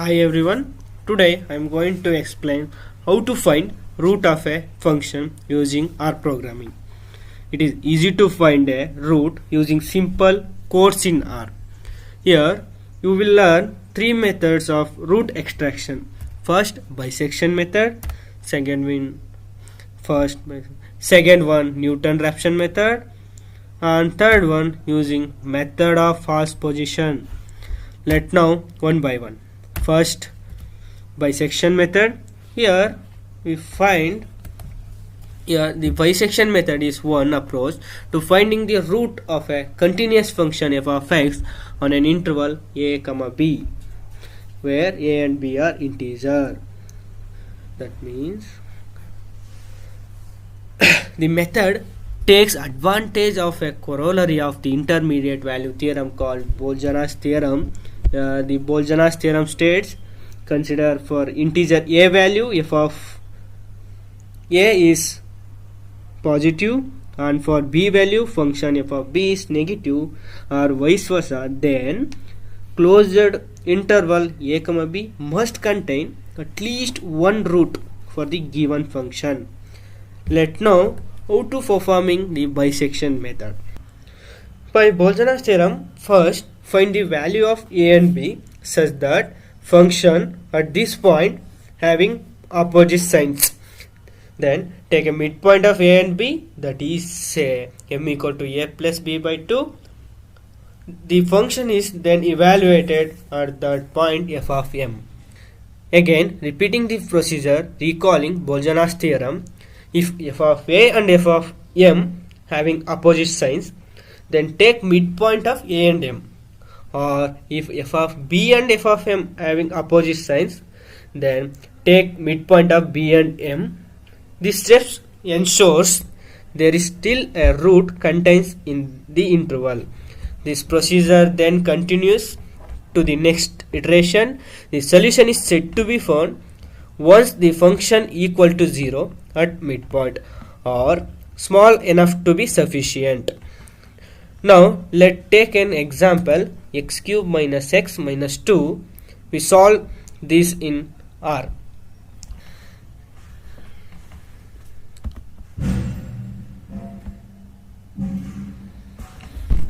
Hi everyone, today I am going to explain how to find root of a function using R programming. It is easy to find a root using simple codes in R. Here you will learn three methods of root extraction. First, bisection method, second one Newton raphson method, and third one using method of false position. Let now one by one. First, bisection method. Here we find the bisection method is one approach to finding the root of a continuous function f of x on an interval a comma b, where a and b are integer. That means the method takes advantage of a corollary of the intermediate value theorem called Bolzana's theorem. The Bolzana's theorem states, consider for integer a value f of a is positive and for b value function f of b is negative, or vice versa, then closed interval a comma b must contain at least one root for the given function. Let now how to performing the bisection method. By Bolzana's theorem, first find the value of a and b such that function at this point having opposite signs. Then take a midpoint of a and b, that is say m equal to a plus b by 2. The function is then evaluated at that point f of m. Again repeating the procedure, recalling Bolzana's theorem, if f of a and f of m having opposite signs, then take midpoint of a and m. Or if f of b and f of m having opposite signs, then take midpoint of b and m. This step ensures there is still a root contains in the interval. This procedure then continues to the next iteration. The solution is said to be found once the function equal to 0 at midpoint or small enough to be sufficient. Now let's take an example, x cube minus x minus 2. We solve this in R.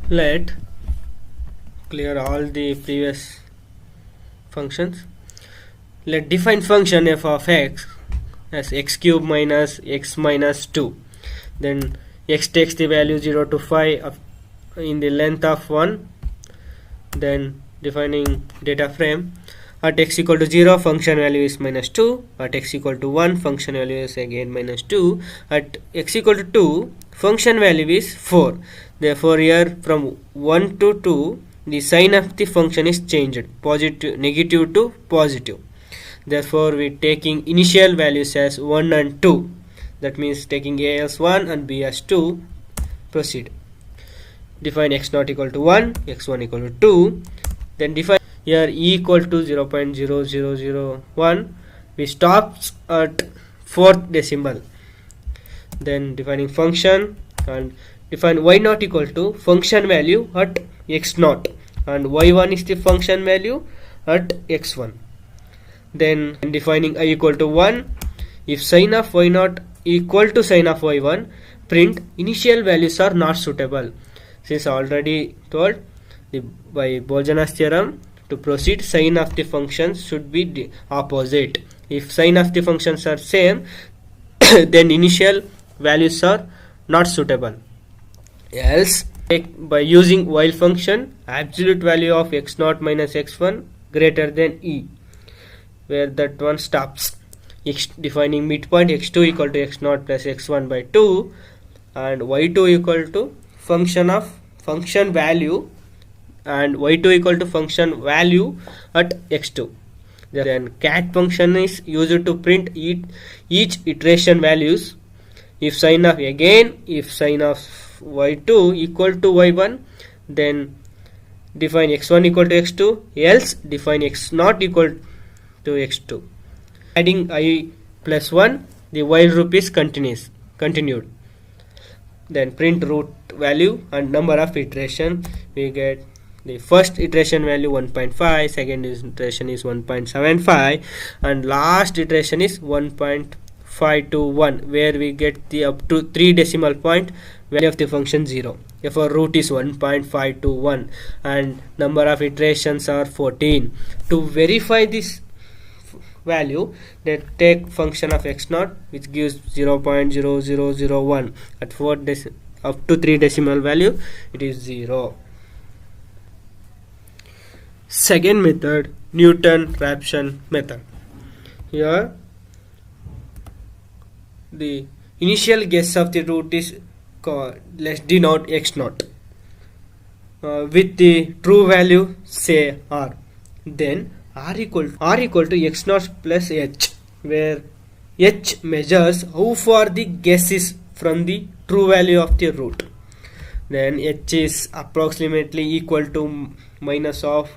Let clear all the previous functions. Let define function f of x as x cube minus x minus 2. Then x takes the value 0 to 5 in the length of 1. Then defining data frame, at x equal to 0 function value is minus 2, at x equal to 1 function value is again minus 2, at x equal to 2 function value is 4. Therefore here from 1 to 2 the sign of the function is changed, negative to positive. Therefore we taking initial values as 1 and 2. That means taking a as 1 and b as 2. Proceed. Define x not equal to 1, x1 equal to 2. Then define here e equal to 0.0001. We stop at 4th decimal. Then defining function and define y not equal to function value at x naught and y1 is the function value at x1. Then defining I equal to 1. If sign of y naught equal to sign of y1, print initial values are not suitable. Since already told by Bolzana's theorem, to proceed sign of the functions should be the opposite. If sign of the functions are same, then initial values are not suitable. Else, by using while function, absolute value of x naught minus x1 greater than e, where that one stops. Defining midpoint x2 equal to x naught plus x1 by 2 and y2 equal to function value and y2 equal to function value at x2. Then cat function is used to print each iteration values. If sign of y2 equal to y1, then define x1 equal to x2, else define x not equal to x2. Adding I plus 1, the while loop is continued. Then print root value and number of iteration. We get the first iteration value 1.5, second iteration is 1.75, and last iteration is 1.521, where we get the up to 3 decimal point value of the function 0. Therefore root is 1.521 and number of iterations are 14. To verify this value, they take function of x0, which gives 0.0001 at 4 up to 3 decimal value, it is 0. Second method, Newton-Raphson method. Here the initial guess of the root is called, let's denote x0 with the true value, say r. Then r equal to x0 plus h, where h measures how far the guess is from the true value of the root. Then h is approximately equal to minus of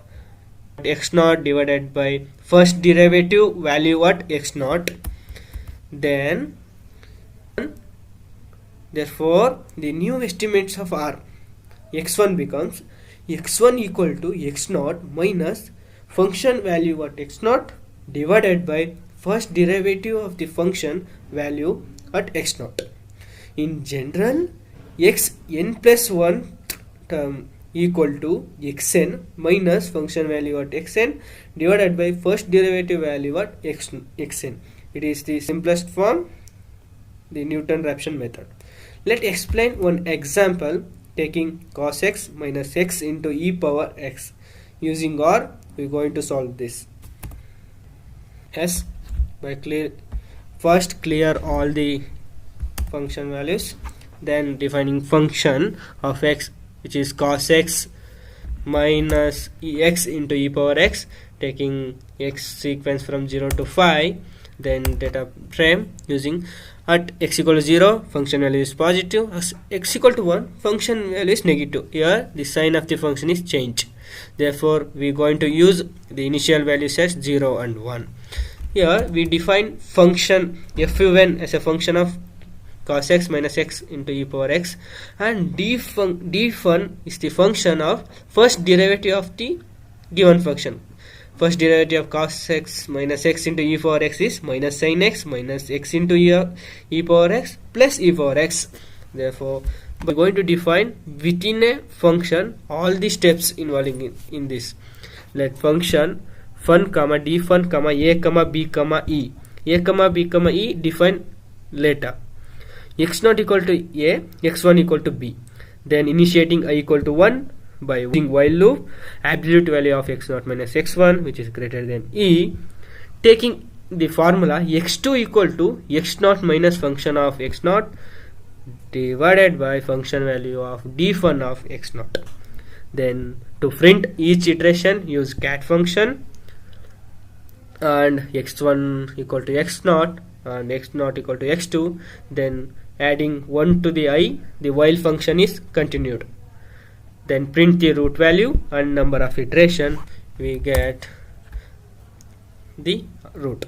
x0 divided by first derivative value at x0. Then therefore the new estimates of r, x1 becomes x1 equal to x0 minus function value at x0 divided by first derivative of the function value at x0. In general, xn plus 1 term equal to xn minus function value at xn divided by first derivative value at xn. It is the simplest form, the Newton-Raphson method. Let's explain one example taking cos x minus x into e power x. Using r, we are going to solve this. Yes, by first clear all the function values, then defining function of x, which is cos x minus x into e power x, taking x sequence from 0 to 5, then data frame using at x equal to 0 function value is positive, as x equal to 1 function value is negative. Here the sign of the function is changed, therefore we are going to use the initial values as 0 and 1. Here we define function fun as a function of cos x minus x into e power x, and dfun is the function of first derivative of the given function. First derivative of cos x minus x into e power x is minus sin x minus x into e power x plus e power x. Therefore we are going to define within a function all the steps involving in this. Let function fun comma dfun comma a comma b comma e, a comma b comma e define later. x0 equal to a, x1 equal to b, then initiating I equal to 1 by using while loop, absolute value of x0 minus x1 which is greater than e, taking the formula x2 equal to x0 minus function of x0 divided by function value of dfun of x0. Then to print each iteration, use cat function and x1 equal to x0 and x0 equal to x2, then adding 1 to the I, the while function is continued. Then print the root value and number of iteration, we get the root.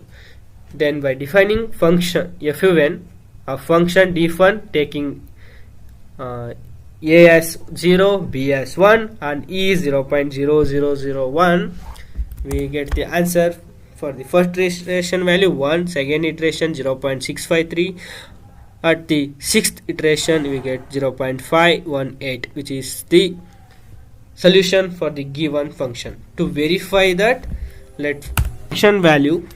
Then by defining function fun of function dfun, taking a as 0, b as 1 and e is 0.0001, we get the answer for the first iteration value 1, second iteration 0.653, at the sixth iteration we get 0.518, which is the solution for the given function. To verify that, let function value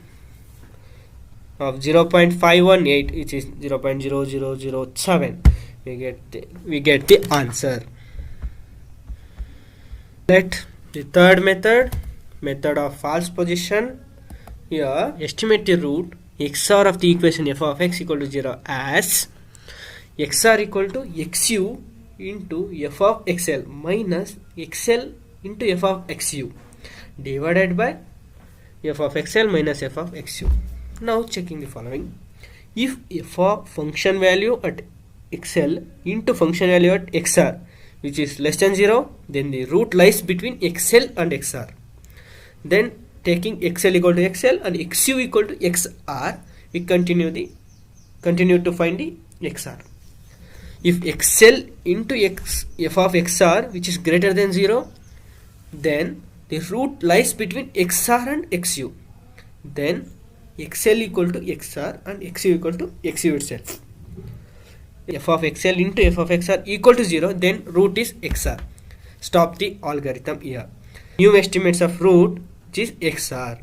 of 0.518, which is 0.0007, we get the answer. Let the third method of false position. Here estimate the root xr of the equation f of x equal to 0 as xr equal to xu into f of xl minus xl into f of xu divided by f of xl minus f of xu. Now checking the following: if f of function value at xl into function value at xr which is less than 0, then the root lies between xl and xr. Then taking xl equal to xl and xu equal to xr, we continue to find the xr. If xl into f of xr which is greater than 0, then the root lies between XR and XU. Then XL equal to XR and XU equal to XU itself. F of XL into F of XR equal to 0, then root is XR. Stop the algorithm here. New estimates of root, which is XR.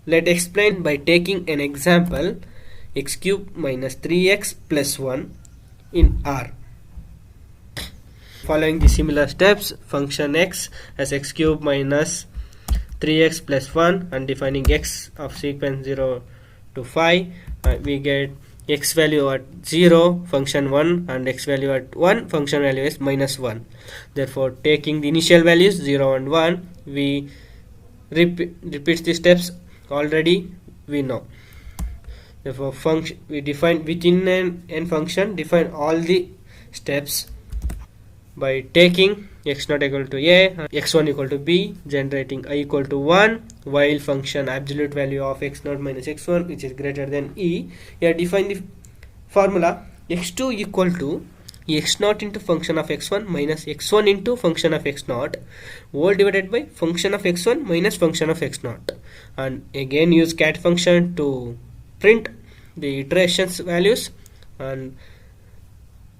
Let's explain by taking an example, x cube minus 3x plus 1 in R. Following the similar steps, function x as x cube minus 3x plus 1 and defining x of sequence 0 to 5, we get x value at 0 function 1 and x value at 1 function value is minus 1. Therefore, taking the initial values 0 and 1, we repeat the steps already we know. Therefore, we define within an n function, define all the steps by taking x0 equal to a, x1 equal to b, generating I equal to 1, while function absolute value of x0 minus x1 which is greater than e. Here define the formula x2 equal to x0 into function of x1 minus x1 into function of x0 all divided by function of x1 minus function of x0, and again use cat function to print the iterations values, and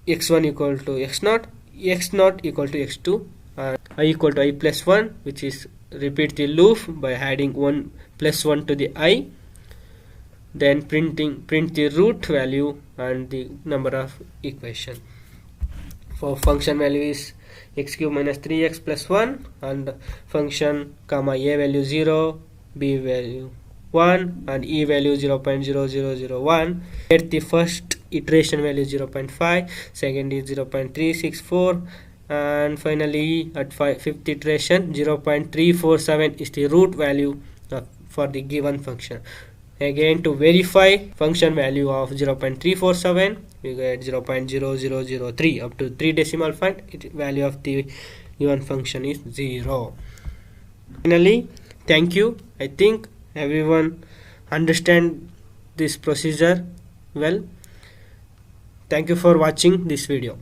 x1 equal to x0, x0 equal to x2, and I equal to I plus 1, which is repeat the loop by adding 1 plus 1 to the I, then print the root value and the number of equation. For function value is x cube minus 3x plus 1 and function comma a value 0, b value 1 and e value 0.0001. Get the first iteration value 0.5, second is 0.364, and finally at fifth iteration 0.347 is the root value for the given function. Again, to verify function value of 0.347, we get 0.0003 up to 3 decimal point. Value of the given function is 0. Finally, thank you. I think everyone understand this procedure well. Thank you for watching this video.